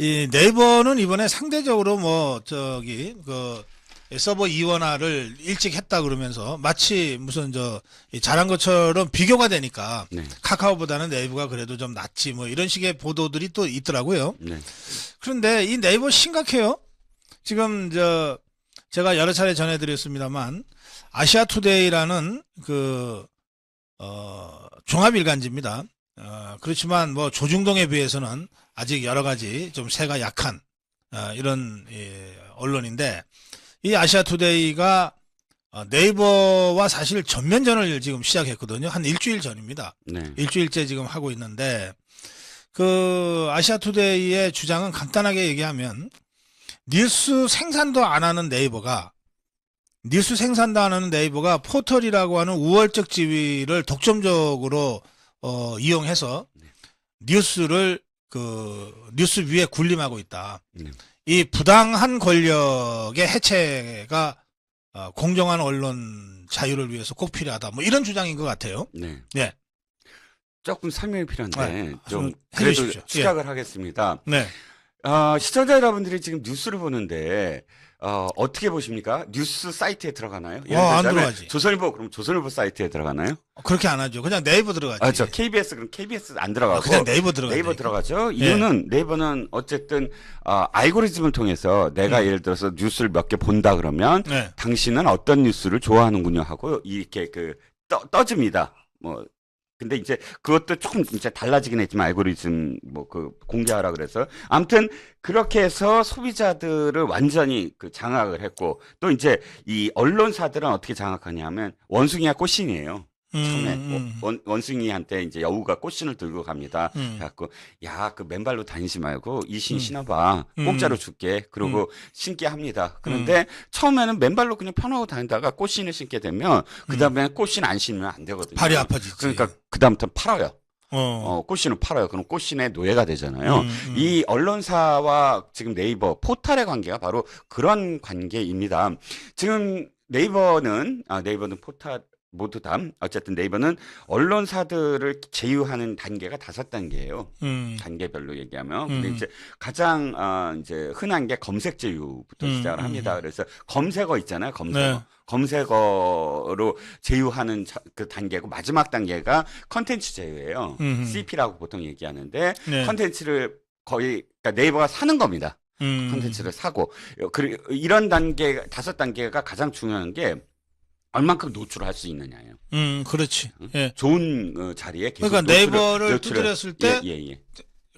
이 네이버는 이번에 상대적으로 뭐 저기 그 서버 이원화를 일찍 했다 그러면서 마치 무슨 잘한 것처럼 비교가 되니까 네. 카카오보다는 네이버가 그래도 좀 낫지 뭐 이런 식의 보도들이 또 있더라고요. 네. 그런데 이 네이버 심각해요. 지금 제가 여러 차례 전해드렸습니다만 아시아투데이라는 종합일간지입니다. 그렇지만 뭐 조중동에 비해서는 아직 여러 가지 좀 세가 약한 이런 언론인데 이 아시아투데이가 네이버와 사실 전면전을 지금 시작했거든요. 한 일주일 전입니다. 네. 일주일째 지금 하고 있는데 그 아시아투데이의 주장은 간단하게 얘기하면 뉴스 생산도 안 하는 네이버가 포털이라고 하는 우월적 지위를 독점적으로 이용해서 뉴스를 뉴스 위에 군림하고 있다. 이 부당한 권력의 해체가 공정한 언론 자유를 위해서 꼭 필요하다. 뭐 이런 주장인 것 같아요. 네. 네. 조금 설명이 필요한데 네, 좀 해주십시오. 그래도 시작을 하겠습니다. 네. 시청자 여러분들이 지금 뉴스를 보는데 어떻게 보십니까? 뉴스 사이트에 들어가나요? 안 들어가지. 조선일보 그럼 조선일보 사이트에 들어가나요? 그렇게 안 하죠. 그냥 네이버 들어가지. 저 KBS 그럼 KBS 안 들어가고 그냥 네이버 들어가죠. 네이버 들어가죠. 이유는 네이버는 어쨌든 알고리즘을 통해서 내가 예를 들어서 뉴스를 몇 개 본다 그러면 네. 당신은 어떤 뉴스를 좋아하는군요 하고 이렇게 떠집니다. 뭐 근데 이제 그것도 조금 이제 달라지긴 했지만 알고리즘 공개하라 그래서 아무튼 그렇게 해서 소비자들을 완전히 장악을 했고 또 이제 이 언론사들은 어떻게 장악하냐면 원숭이와 꽃신이에요. 처음에 원숭이한테 이제 여우가 꽃신을 들고 갑니다. 그래갖고 야, 맨발로 다니지 말고 이 신 신어봐. 공짜로 줄게. 그리고 신게 합니다. 그런데 처음에는 맨발로 그냥 편하고 다니다가 꽃신을 신게 되면 그 다음에 꽃신 안 신으면 안 되거든요. 발이 아파지지. 그러니까 그 다음부터 팔아요. 꽃신을 팔아요. 그럼 꽃신의 노예가 되잖아요. 이 언론사와 지금 네이버 포털의 관계가 바로 그런 관계입니다. 지금 네이버는 포털 모두 다 어쨌든 네이버는 언론사들을 제휴하는 단계가 5단계예요. 단계별로 얘기하면. 근데 이제 가장 이제 흔한 게 검색 제휴부터 시작을 합니다. 그래서 검색어 있잖아요. 검색어. 네. 검색어로 제휴하는 그 단계고 마지막 단계가 컨텐츠 제휴예요. CP라고 보통 얘기하는데 네. 컨텐츠를 거의 그러니까 네이버가 사는 겁니다. 컨텐츠를 사고 이런 단계 5단계가 가장 중요한 게 얼만큼 노출할 수 있느냐예요. 그렇지. 예. 좋은 자리에 계속 그러니까 네이버를 두드렸을 때 예.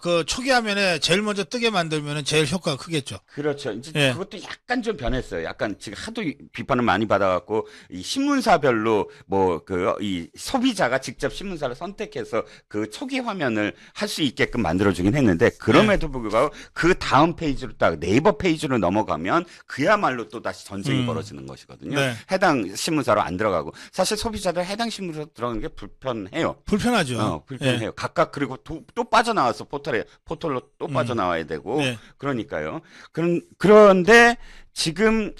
그 초기 화면에 제일 먼저 뜨게 만들면은 제일 효과가 크겠죠. 그렇죠. 이제 예. 그것도 약간 좀 변했어요. 약간 지금 하도 비판을 많이 받아갖고 이 신문사별로 이 소비자가 직접 신문사를 선택해서 그 초기 화면을 할 수 있게끔 만들어주긴 했는데 그럼에도 불구하고 그 다음 페이지로 딱 네이버 페이지로 넘어가면 그야말로 또 다시 전쟁이 벌어지는 것이거든요. 네. 해당 신문사로 안 들어가고 사실 소비자들 해당 신문사로 들어가는 게 불편해요. 불편하죠. 불편해요. 예. 각각 그리고 또 빠져나와서 포털로 또 빠져나와야 되고 네. 그러니까요. 그런데 지금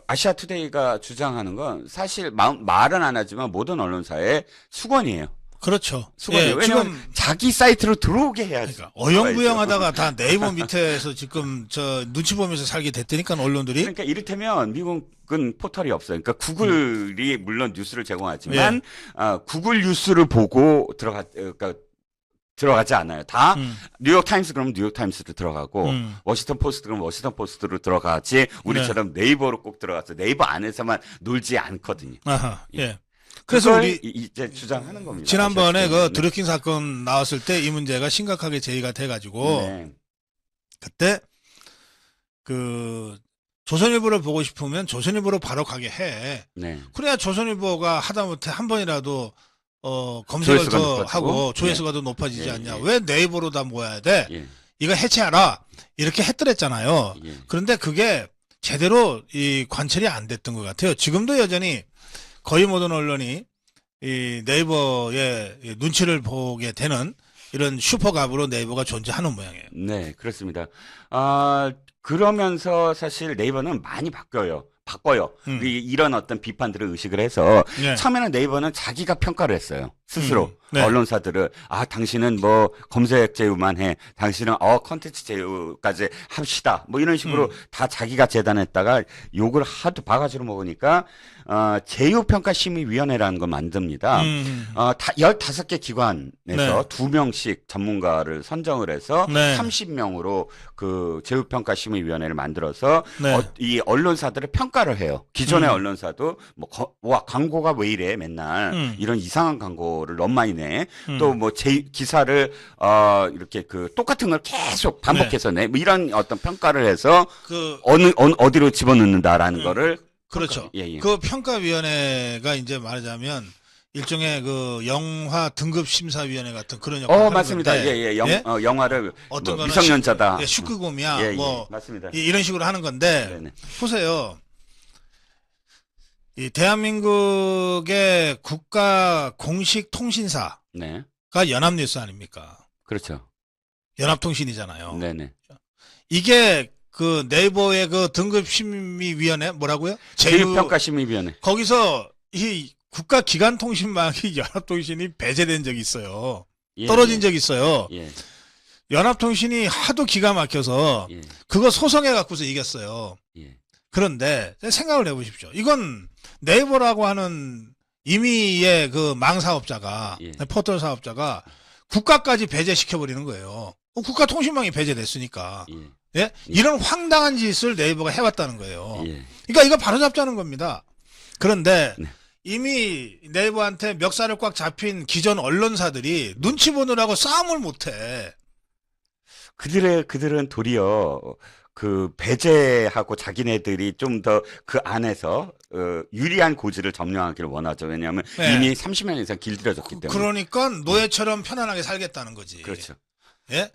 아시아투데이가 주장하는 건 사실 말은 안 하지만 모든 언론사의 수건이에요. 그렇죠. 수건이에요. 예, 왜냐면 지금 자기 사이트로 들어오게 해야지. 그러니까 어영부영하다가 다 네이버 밑에서 지금 눈치 보면서 살게 됐다니까 언론들이. 그러니까 이를테면 미국은 포털이 없어요. 그러니까 구글이 물론 뉴스를 제공하지만 구글 뉴스를 보고 들어가지 않아요. 다 뉴욕 타임스 그러면 뉴욕 타임스로 들어가고 워싱턴 포스트 그러면 워싱턴 포스트로 들어가지 우리처럼 네이버로 꼭 들어가서 네이버 안에서만 놀지 않거든요. 아하. 예. 그래서 우리 이제 주장하는 겁니다. 지난번에 드루킹 사건 나왔을 때 이 문제가 심각하게 제기가 돼가지고 그때 조선일보를 보고 싶으면 조선일보로 바로 가게 해. 그래야 조선일보가 하다못해 한 번이라도 검색을 더 하고 조회수가 더 높아지지 않냐. 왜 네이버로 다 모아야 돼? 이거 해체하라. 이렇게 했더랬잖아요. 그런데 그게 제대로 이 관철이 안 됐던 것 같아요. 지금도 여전히 거의 모든 언론이 이 네이버의 눈치를 보게 되는 이런 슈퍼갑으로 네이버가 존재하는 모양이에요. 네, 그렇습니다. 그러면서 사실 네이버는 많이 바꿔요. 이런 어떤 비판들을 의식을 해서 처음에는 네이버는 자기가 평가를 했어요. 스스로 네. 언론사들을 당신은 뭐 검색 제휴만 해, 당신은 컨텐츠 제휴까지 합시다, 뭐 이런 식으로 다 자기가 재단했다가 욕을 하도 바가지로 먹으니까 제휴평가심의위원회라는 걸 만듭니다. 15개 기관에서 네. 2명씩 전문가를 선정을 해서 네. 30명으로 그 제휴평가심의위원회를 만들어서 네. 이 언론사들을 평가를 해요. 기존의 언론사도 뭐 와 광고가 왜 이래 맨날 이런 이상한 광고를 너무 많이 내. 또 뭐 기사를 이렇게 그 똑같은 걸 계속 반복해서 내. 뭐 이런 어떤 평가를 해서 어디로 집어넣는다라는 거를 그렇죠. 예. 그 평가위원회가 이제 말하자면 일종의 그 영화 등급심사위원회 같은 그런 역할을 하는 맞습니다. 건데, 예. 영화를 어떤 뭐 거는 미성년자다. 슈크곰이야. 뭐 맞습니다. 이런 식으로 하는 건데 네네. 보세요. 이 대한민국의 국가 공식 통신사가 네. 연합뉴스 아닙니까? 그렇죠. 연합통신이잖아요. 네네. 이게 그 네이버의 그 등급심의위원회 뭐라고요? 제휴평가심의위원회. 거기서 이 국가기관통신망이 연합통신이 배제된 적이 있어요. 예, 떨어진 적이 있어요. 예. 연합통신이 하도 기가 막혀서 예. 그거 소송해 갖고서 이겼어요. 예. 그런데 생각을 해보십시오. 이건 네이버라고 하는 임의의 그 망사업자가 포털 사업자가 국가까지 배제시켜 버리는 거예요. 국가통신망이 배제됐으니까. 예? 이런 황당한 짓을 네이버가 해왔다는 거예요. 그러니까 이거 바로잡자는 겁니다. 그런데 이미 네이버한테 멱살을 꽉 잡힌 기존 언론사들이 눈치 보느라고 싸움을 못해. 그들은 도리어 그 배제하고 자기네들이 좀 더 그 안에서 유리한 고지를 점령하기를 원하죠. 왜냐하면 이미 30년 이상 길들여졌기 때문에. 그러니까 노예처럼 편안하게 살겠다는 거지. 그렇죠. 예?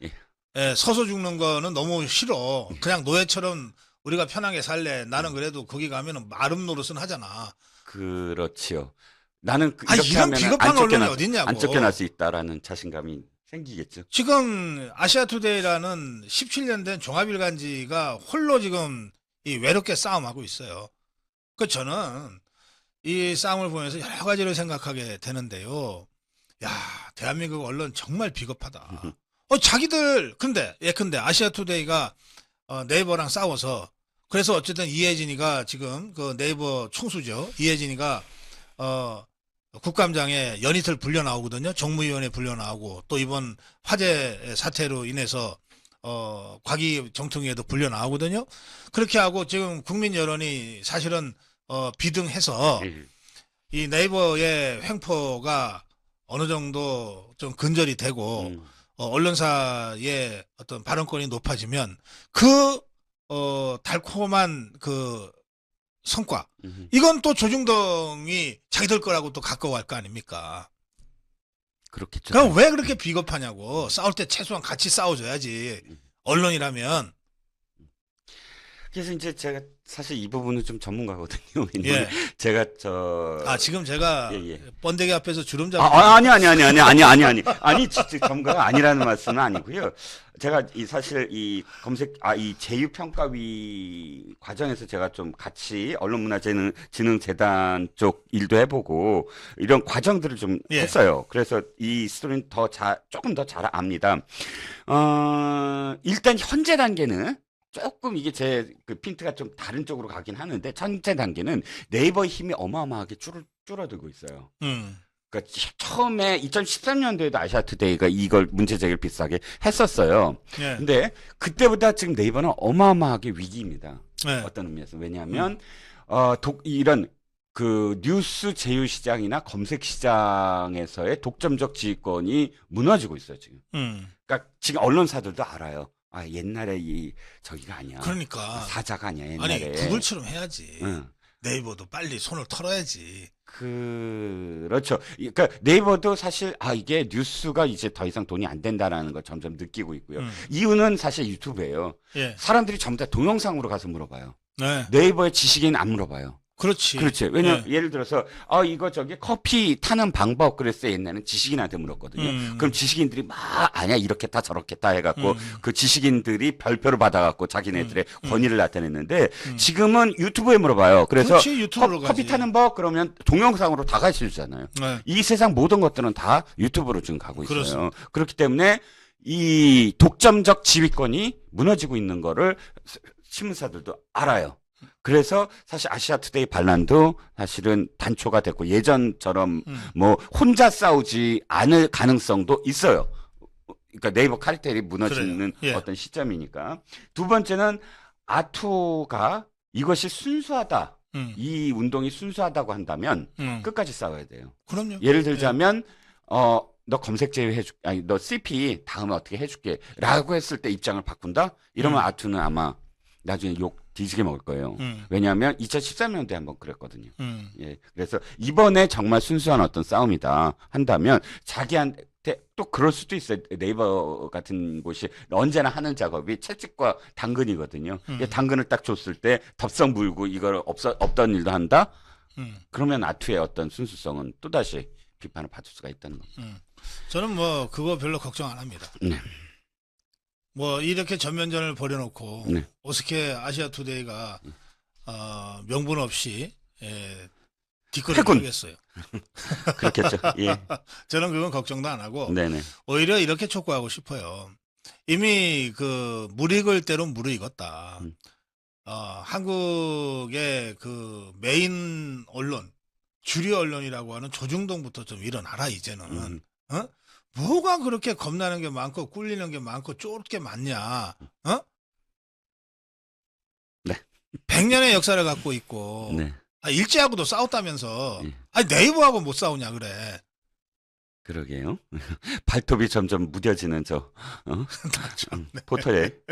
서서 죽는 거는 너무 싫어. 그냥 노예처럼 우리가 편하게 살래. 나는 그래도 거기 가면은 마름 노릇은 하잖아. 그렇지요. 나는 이렇게 이런 하면 비겁한 언론이 어딨냐고. 안 쫓겨날 수 있다라는 자신감이 생기겠죠. 지금 아시아투데이라는 17년 된 종합일간지가 홀로 지금 이 외롭게 싸움하고 있어요. 그 저는 이 싸움을 보면서 여러 가지를 생각하게 되는데요. 야, 대한민국 언론 정말 비겁하다. 자기들 근데 아시아투데이가 네이버랑 싸워서 그래서 어쨌든 이혜진이가 지금 그 네이버 총수죠. 이혜진이가 국감장에 연이틀 불려 나오거든요. 정무위원회 불려 나오고 또 이번 화재 사태로 인해서 과기 정통위에도 불려 나오거든요. 그렇게 하고 지금 국민 여론이 사실은 비등해서 이 네이버의 횡포가 어느 정도 좀 근절이 되고 언론사의 어떤 발언권이 높아지면 그 달콤한 그 성과 이건 또 조중동이 자기들 거라고 또 가까워할 거 아닙니까? 그렇겠죠. 그럼 왜 그렇게 비겁하냐고. 싸울 때 최소한 같이 싸워줘야지. 언론이라면. 그래서 이제 제가 사실 이 부분은 좀 전문가거든요. 제가 지금 제가 번데기 앞에서 주름 잡고 아니 진짜 전문가가 아니라는 말씀은 아니고요. 제가 사실 이 제휴평가위 과정에서 제가 좀 같이 언론문화진흥재단 쪽 일도 해보고 이런 과정들을 좀 했어요. 그래서 이 스토리는 조금 더 잘 압니다. 일단 현재 단계는 조금 이게 제 그 핀트가 좀 다른 쪽으로 가긴 하는데 현재 단계는 네이버의 힘이 어마어마하게 줄어들고 있어요. 그러니까 처음에 2013년도에도 아시아투데이가 이걸 문제 제기를 비슷하게 했었어요. 근데 그때보다 지금 네이버는 어마어마하게 위기입니다. 어떤 의미에서. 왜냐하면 이런 그 뉴스 제휴 시장이나 검색 시장에서의 독점적 지휘권이 무너지고 있어요, 지금. 그러니까 지금 언론사들도 알아요. 옛날에 저기가 아니야. 그러니까 사자가 아니야, 옛날에. 구글처럼 해야지. 네이버도 빨리 손을 털어야지. 그렇죠. 그러니까 네이버도 사실 이게 뉴스가 이제 더 이상 돈이 안 된다라는 걸 점점 느끼고 있고요. 이유는 사실 유튜브예요. 사람들이 전부 다 동영상으로 가서 물어봐요. 네이버의 지식인 안 물어봐요. 그렇지. 그렇지. 왜냐면 예를 들어서 이거 저기 커피 타는 방법 그랬어요. 옛날에는 지식인한테 물었거든요. 그럼 지식인들이 막 아니야 이렇게 타 저렇게 타 해갖고 그 지식인들이 별표를 받아갖고 자기네들의 권위를 나타냈는데 지금은 유튜브에 물어봐요. 그래서 그렇지, 유튜브로 커피 가지. 타는 법 그러면 동영상으로 다 가르쳐주잖아요. 네. 이 세상 모든 것들은 다 유튜브로 지금 가고 있어요. 그렇습니다. 그렇기 때문에 이 독점적 지휘권이 무너지고 있는 거를 신문사들도 알아요. 그래서 사실 아시아투데이 반란도 사실은 단초가 됐고 예전처럼 뭐 혼자 싸우지 않을 가능성도 있어요. 그러니까 네이버 카르텔이 무너지는 그래요. 예. 어떤 시점이니까. 두 번째는 아투가 이것이 순수하다. 이 운동이 순수하다고 한다면 끝까지 싸워야 돼요. 그럼요. 예를 들자면 너 검색 제외해줄, 아니 너 CP 다음에 어떻게 해줄게라고 했을 때 입장을 바꾼다? 이러면 아투는 아마 나중에 욕 뒤지게 먹을 거예요. 왜냐하면 2013년도에 한번 그랬거든요. 예, 그래서 이번에 정말 순수한 어떤 싸움이다 한다면 자기한테 또 그럴 수도 있어요. 네이버 같은 곳이 언제나 하는 작업이 채찍과 당근이거든요. 당근을 딱 줬을 때 덥석 물고 이걸 없던 일도 한다? 그러면 아투의 어떤 순수성은 또다시 비판을 받을 수가 있다는 겁니다. 저는 뭐 그거 별로 걱정 안 합니다. 네. 뭐 이렇게 전면전을 벌여놓고 네. 어떻게 아시아투데이가 명분 없이 뒷거리를 해군. 하겠어요. 그렇겠죠. 예. 저는 그건 걱정도 안 하고 네네. 오히려 이렇게 촉구하고 싶어요. 이미 그 무익을 대로 무르익었다. 한국의 그 메인 언론, 주류 언론이라고 하는 조중동부터 좀 일어나라 이제는. 뭐가 그렇게 겁나는 게 많고 꿀리는 게 많고 쫄 게 많냐? 네. 100년의 역사를 갖고 있고 네. 일제하고도 싸웠다면서 예. 아니 네이버하고 못 싸우냐 그래. 그러게요. 발톱이 점점 무뎌지는 저 포털에